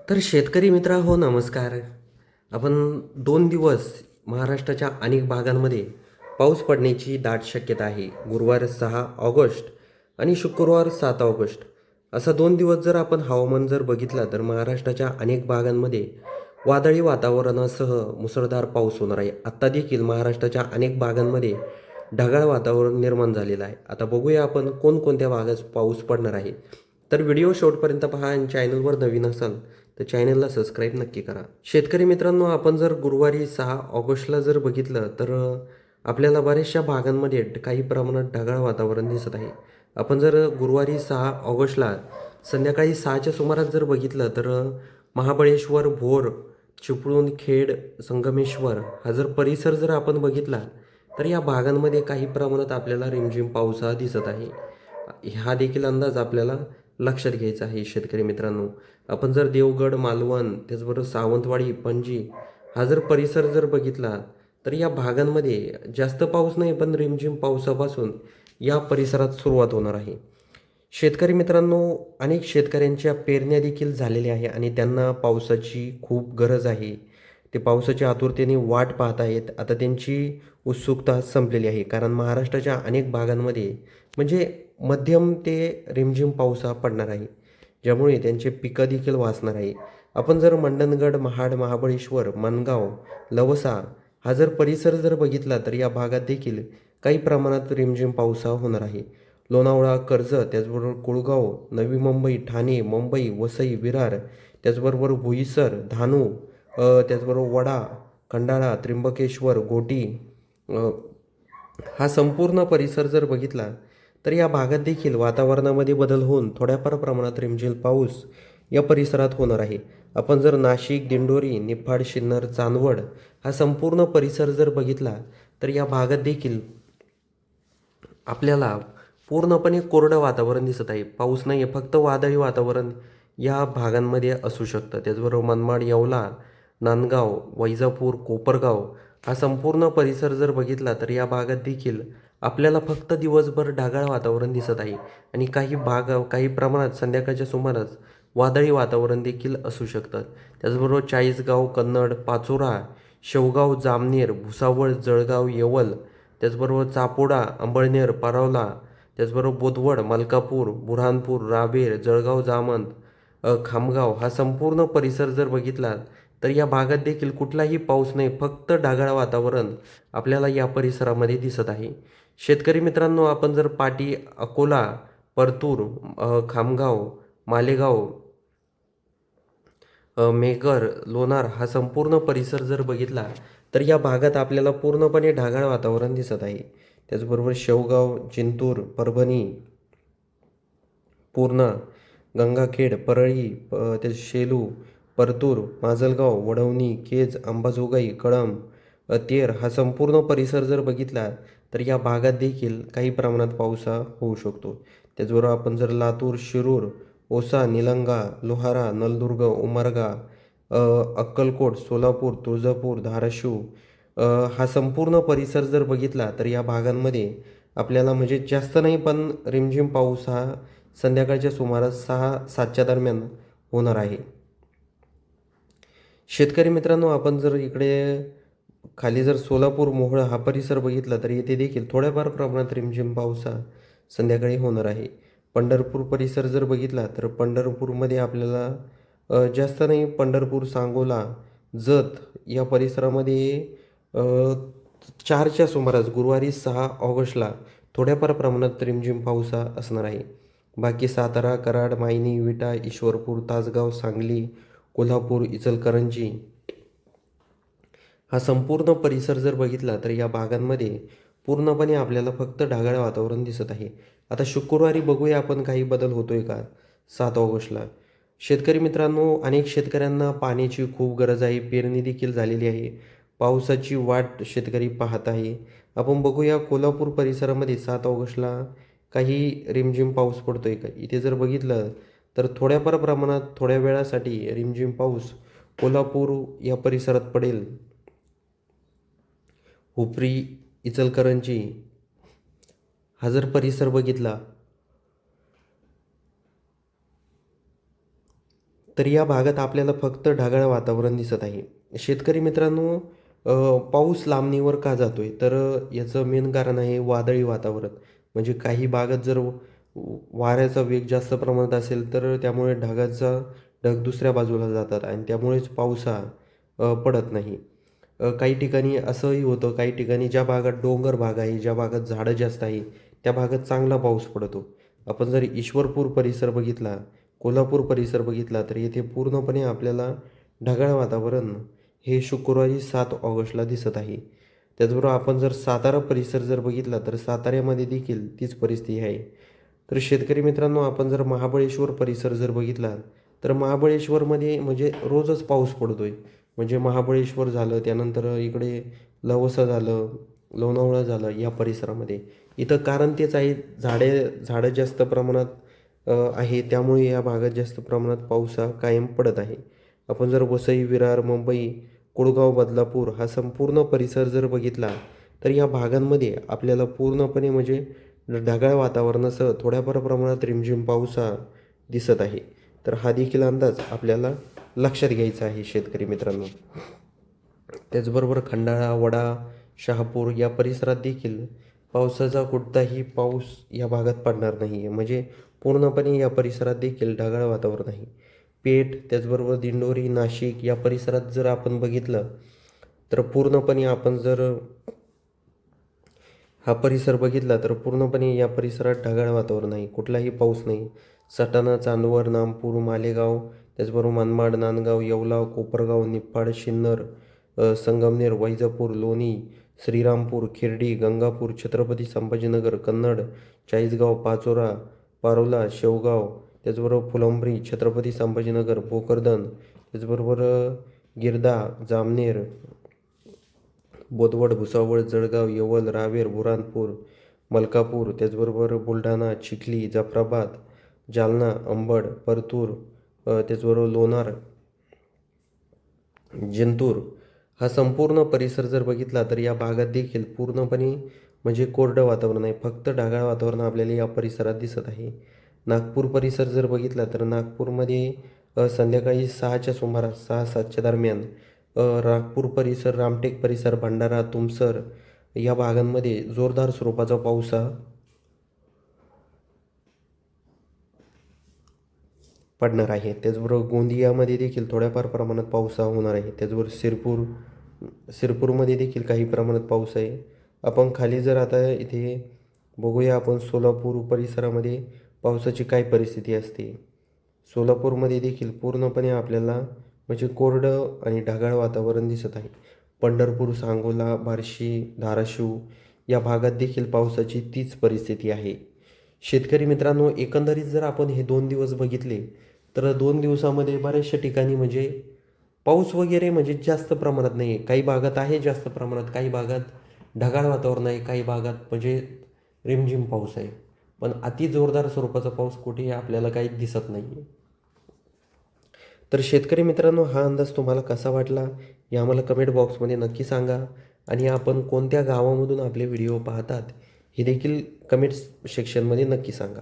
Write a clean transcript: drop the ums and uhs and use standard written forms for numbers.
तर शेतकरी मित्र हो नमस्कार. आपण 2 दिवस महाराष्ट्राच्या अनेक भागांमध्ये पाऊस पडण्याची दाट शक्यता आहे. गुरुवार 6 ऑगस्ट आणि शुक्रवार 7 ऑगस्ट असा 2 दिवस जर आपण हवामान जर बघितलं तर महाराष्ट्राच्या अनेक भागांमध्ये वादळी वातावरणासह मुसळधार पाऊस होणार आहे. आत्ता देखील महाराष्ट्राच्या अनेक भागांमध्ये ढगाळ वातावरण निर्माण झालेलं आहे. आता बघूया आपण कोणकोणत्या भागात पाऊस पडणार आहे. तर व्हिडिओ शेवटपर्यंत पहा आणि चॅनलवर नवीन असाल तर चॅनलला सबस्क्राईब नक्की करा. शेतकरी मित्रांनो, आपण जर गुरुवारी 6 ऑगस्टला जर बघितलं तर आपल्याला बऱ्याचशा भागांमध्ये काही प्रमाणात ढगाळ वातावरण दिसत आहे. आपण जर गुरुवारी 6 ऑगस्टला संध्याकाळी 6च्या सुमारास जर बघितलं तर महाबळेश्वर, भोर, चिपळूण, खेड, संगमेश्वर हा जर परिसर जर आपण बघितला तर या भागांमध्ये काही प्रमाणात आपल्याला रिमझिम पाऊस हा दिसत आहे. हा देखील अंदाज आपल्याला लक्षात घ्यायचा आहे शेतकरी मित्रांनो. आपण जर देवगड, मालवण, त्याचबरोबर सावंतवाडी, पणजी हा जर परिसर जर बघितला तर या भागांमध्ये जास्त पाऊस नाही, पण रिमझिम पावसापासून या परिसरात सुरुवात होणार आहे. शेतकरी मित्रांनो, अनेक शेतकऱ्यांच्या पेरण्या देखील झालेल्या आहे आणि त्यांना पावसाची खूप गरज आहे. ते पावसाच्या आतुरतेने वाट पाहत आहेत. आता त्यांची उत्सुकता संपलेली आहे, कारण महाराष्ट्राच्या अनेक भागांमध्ये म्हणजे मध्यम ते रिमझिम पाऊस हा पडणार आहे, ज्यामुळे त्यांचे पिकं देखील वाचणार आहे. आपण जर मंडणगड, महाड, महाबळेश्वर, मनगाव, लवसा हा जर परिसर जर बघितला तर या भागात देखील काही प्रमाणात रिमझिम पाऊस हा होणार आहे. लोणावळा, कर्जत, त्याचबरोबर कुळगाव, नवी मुंबई, ठाणे, मुंबई, वसई, विरार, त्याचबरोबर बोईसर, धानू, त्याचबरोबर वडा, खंडाळा, त्र्यंबकेश्वर, घोटी हा संपूर्ण परिसर जर बघितला तर या भागात देखील वातावरणामध्ये बदल होऊन थोड्याफार प्रमाणात रिमझिम पाऊस या परिसरात होणार आहे. आपण जर नाशिक, दिंडोरी, निफाड, सिन्नर, चांदवड हा संपूर्ण परिसर जर बघितला तर या भागात देखील आपल्याला पूर्णपणे कोरडं वातावरण दिसत आहे. पाऊस नाही आहे, फक्त वादळी वातावरण या भागांमध्ये असू शकतं. त्याचबरोबर मनमाड, येवला, नांदगाव, वैजापूर, कोपरगाव हा संपूर्ण परिसर जर बघितला तर या भागात देखील आपल्याला फक्त दिवसभर ढगाळ वातावरण दिसत आहे आणि काही प्रमाणात संध्याकाळच्या सुमारास वादळी वातावरण देखील असू शकतं. त्याचबरोबर चाळीसगाव, कन्नड, पाचोरा, शेवगाव, जामनेर, भुसावळ, जळगाव, येवल, त्याचबरोबर चापोडा, अंबळनेर, पारवला, त्याचबरोबर बोदवड, मलकापूर, बुऱ्हाणपूर, रावेर, जळगाव, जामंत, खामगाव हा संपूर्ण परिसर जर बघितला तर या भागात देखील कुठलाही पाऊस नाही, फक्त ढगाळ वातावरण आपल्याला या परिसरामध्ये दिसत आहे. शेतकरी मित्रांनो, आपण जर पाटी, अकोला, परतूर, खामगाव, मालेगाव, मेघर, लोणार हा संपूर्ण परिसर जर बघितला तर या भागात आपल्याला पूर्णपणे ढगाळ वातावरण दिसत आहे. त्याचबरोबर शेवगाव, जिंतूर, परभणी, पूर्णा, गंगाखेड, परळी, ते शेलू, परतूर, माजलगाव, वडवणी, केज, अंबाजोगाई, कळंब, तेर हा संपूर्ण परिसर जर बघितला तर या भागात देखील काही प्रमाणात पाऊस हा होऊ शकतो. त्याचबरोबर आपण जर लातूर, शिरूर, औसा, निलंगा, लोहारा, नलदुर्ग, उमरगा, अक्कलकोट, सोलापूर, तुळजापूर, धाराशिव हा संपूर्ण परिसर जर बघितला तर या भागांमध्ये आपल्याला म्हणजे जास्त नाही, पण रिमझिम पाऊस हा संध्याकाळच्या सुमारास 6-7च्या दरम्यान होणार आहे. शेतकरी मित्रांनो, आपण जर इकडे खाली जर सोलापूर, मोहोळ हा परिसर बघितला तर येथे देखील थोड्याफार प्रमाणात रिमझिम पाऊस हा संध्याकाळी होणार आहे. पंढरपूर परिसर जर बघितला तर पंढरपूरमध्ये आपल्याला जास्त नाही, पंढरपूर, सांगोला, जत या परिसरामध्ये अ, 4च्या सुमारास गुरुवारी 6 ऑगस्टला थोड्याफार प्रमाणात रिमझिम पाऊस हा असणार आहे. बाकी सातारा, कराड, मायनी, विटा, ईश्वरपूर, तासगाव, सांगली, कोल्हापूर, इचलकरंजी हा संपूर्ण परिसर जर बघितला तर या भागांमध्ये पूर्णपणे आपल्याला फक्त ढगाळ वातावरण दिसत आहे. आता शुक्रवारी बघूया आपण काही बदल होतोय का 7 ऑगस्टला. शेतकरी मित्रांनो, अनेक शेतकऱ्यांना पाण्याची खूप गरज आहे. पेरणी देखील झालेली आहे. पावसाची वाट शेतकरी पाहत आहे. आपण बघूया कोल्हापूर परिसरामध्ये 7 ऑगस्टला काही रिमझिम पाऊस पडतोय का. इथे जर बघितलं तर थोड्याफार प्रमाणात थोड्या वेळासाठी रिमझिम पाऊस कोल्हापूर या परिसरात पडेल. हुपरी, इचलकरंजी हा जर परिसर बघितला तर या भागात आपल्याला फक्त ढगाळ वातावरण दिसत आहे. शेतकरी मित्रांनो, पाऊस लांबणीवर का जातोय? तर याचं मेन कारण आहे वादळी वातावरण. म्हणजे काही भागात जर वाऱ्याचा वेग जास्त प्रमाणात असेल, तर त्यामुळे ढग दुसऱ्या बाजूला जातात आणि त्यामुळेच पाऊस हा पडत नाही. काही ठिकाणी असंही होतं, काही ठिकाणी ज्या भागात डोंगर भाग आहे, ज्या भागात झाडं जास्त आहे, त्या भागात चांगला पाऊस पडतो. आपण जर ईश्वरपूर परिसर बघितला, कोल्हापूर परिसर बघितला, तर येथे पूर्णपणे आपल्याला ढगाळ वातावरण हे शुक्रवारी 7 ऑगस्टला दिसत आहे. त्याचबरोबर आपण जर सातारा परिसर जर बघितला, तर साताऱ्यामध्ये देखील तीच परिस्थिती आहे. तर शेतकरी मित्रांनो, आपण जर महाबळेश्वर परिसर जर बघितला, तर महाबळेश्वरमध्ये म्हणजे रोजच पाऊस पडतोय. म्हणजे महाबळेश्वर झालं, त्यानंतर इकडे लवसा झालं, लोणावळा झालं या परिसरामध्ये. इथं कारण तेच आहे, झाडं जास्त प्रमाणात आहे, त्यामुळे या भागात जास्त प्रमाणात पाऊस हा कायम पडत आहे. आपण जर वसई, विरार, मुंबई, कुळगाव, बदलापूर हा संपूर्ण परिसर जर बघितला, तर या भागांमध्ये आपल्याला पूर्णपणे म्हणजे ढगाळ वातावरणासह थोड्याफार प्रमाणात रिमझिम पाऊस हा दिसत आहे. तर हा देखील अंदाज आपल्याला लक्षात घ्यायचा आहे शेतकरी मित्रांनो. त्याचबरोबर खंडाळा, वडा, शहापूर या परिसरात देखील पावसाचा कुठलाही पाऊस या भागात पडणार नाही आहे. म्हणजे पूर्णपणे या परिसरात देखील ढगाळ वातावरण आहे. पेठ, त्याचबरोबर दिंडोरी, नाशिक या परिसरात जर आपण बघितलं, तर पूर्णपणे आपण जर हा परिसर बघितला, तर पूर्णपणे या परिसरात ढगाळ वातावरण आहे. कुठलाही पाऊस नाही. सटाणा, चांदवड, नामपूर, मालेगाव, त्याचबरोबर मनमाड, नांदगाव, येवला, कोपरगाव, निफाड, सिन्नर, संगमनेर, वैजापूर, लोणी, श्रीरामपूर, खिर्डी, गंगापूर, छत्रपती संभाजीनगर, कन्नड, चाळीसगाव, पाचोरा, पारोला, शेवगाव, त्याचबरोबर फुलंब्री, छत्रपती संभाजीनगर, भोकरदन, त्याचबरोबर गिरदा, जामनेर, बोदवड, भुसावळ, जळगाव, येवल, रावेर, बुऱ्हाणपूर, मलकापूर, त्याचबरोबर बुलढाणा, चिखली, जाफराबाद, जालना, अंबड, परतूर, त्याचबरोबर लोणार, जिंतूर हा संपूर्ण परिसर जर बघितला, तर या भागात देखील पूर्णपणे म्हणजे कोरडं वातावरण आहे. फक्त ढगाळ वातावरण आपल्याला या परिसरात दिसत आहे. नागपूर परिसर जर बघितला, तर नागपूरमध्ये संध्याकाळी 6च्या सुमारास 6-7च्या दरम्यान नागपूर परिसर, रामटेक परिसर, भंडारा, तुमसर या भागांमध्ये जोरदार स्वरूपाचा पाऊस हा पडणार आहे. त्याचबरोबर गोंदियामध्ये देखील थोड्याफार प्रमाणात पाऊस हा होणार आहे. त्याचबरोबर सिरपूरमध्ये देखील काही प्रमाणात पाऊस आहे. आपण खाली जर आता इथे बघूया, आपण सोलापूर परिसरामध्ये पावसाची काय परिस्थिती असते. सोलापूरमध्ये देखील पूर्णपणे आपल्याला म्हणजे कोरडं आणि ढगाळ वातावरण दिसत आहे. पंढरपूर, सांगोला, बार्शी, धाराशिव या भागात देखील पावसाची तीच परिस्थिती आहे. शेतकरी मित्रांनो, एकंदरीत जर आपण हे 2 दिवस बघितले, तर 2 दिवसामध्ये बऱ्याचशा ठिकाणी म्हणजे पाऊस वगैरे म्हणजे जास्त प्रमाणात नाही आहे. काही भागात आहे जास्त प्रमाणात, काही भागात ढगाळ वातावरण आहे, काही भागात म्हणजे रिमझिम पाऊस आहे. पण अति जोरदार स्वरूपाचा पाऊस कुठेही आपल्याला काही दिसत नाही आहे. तर शेतकरी मित्रांनो, हा अंदाज तुम्हाला कसा वाटला हे आम्हाला कमेंट बॉक्समध्ये नक्की सांगा. आणि आपण कोणत्या गावामधून आपले व्हिडिओ पाहतात हे देखील कमेंट्स सेक्शनमध्ये नक्की सांगा.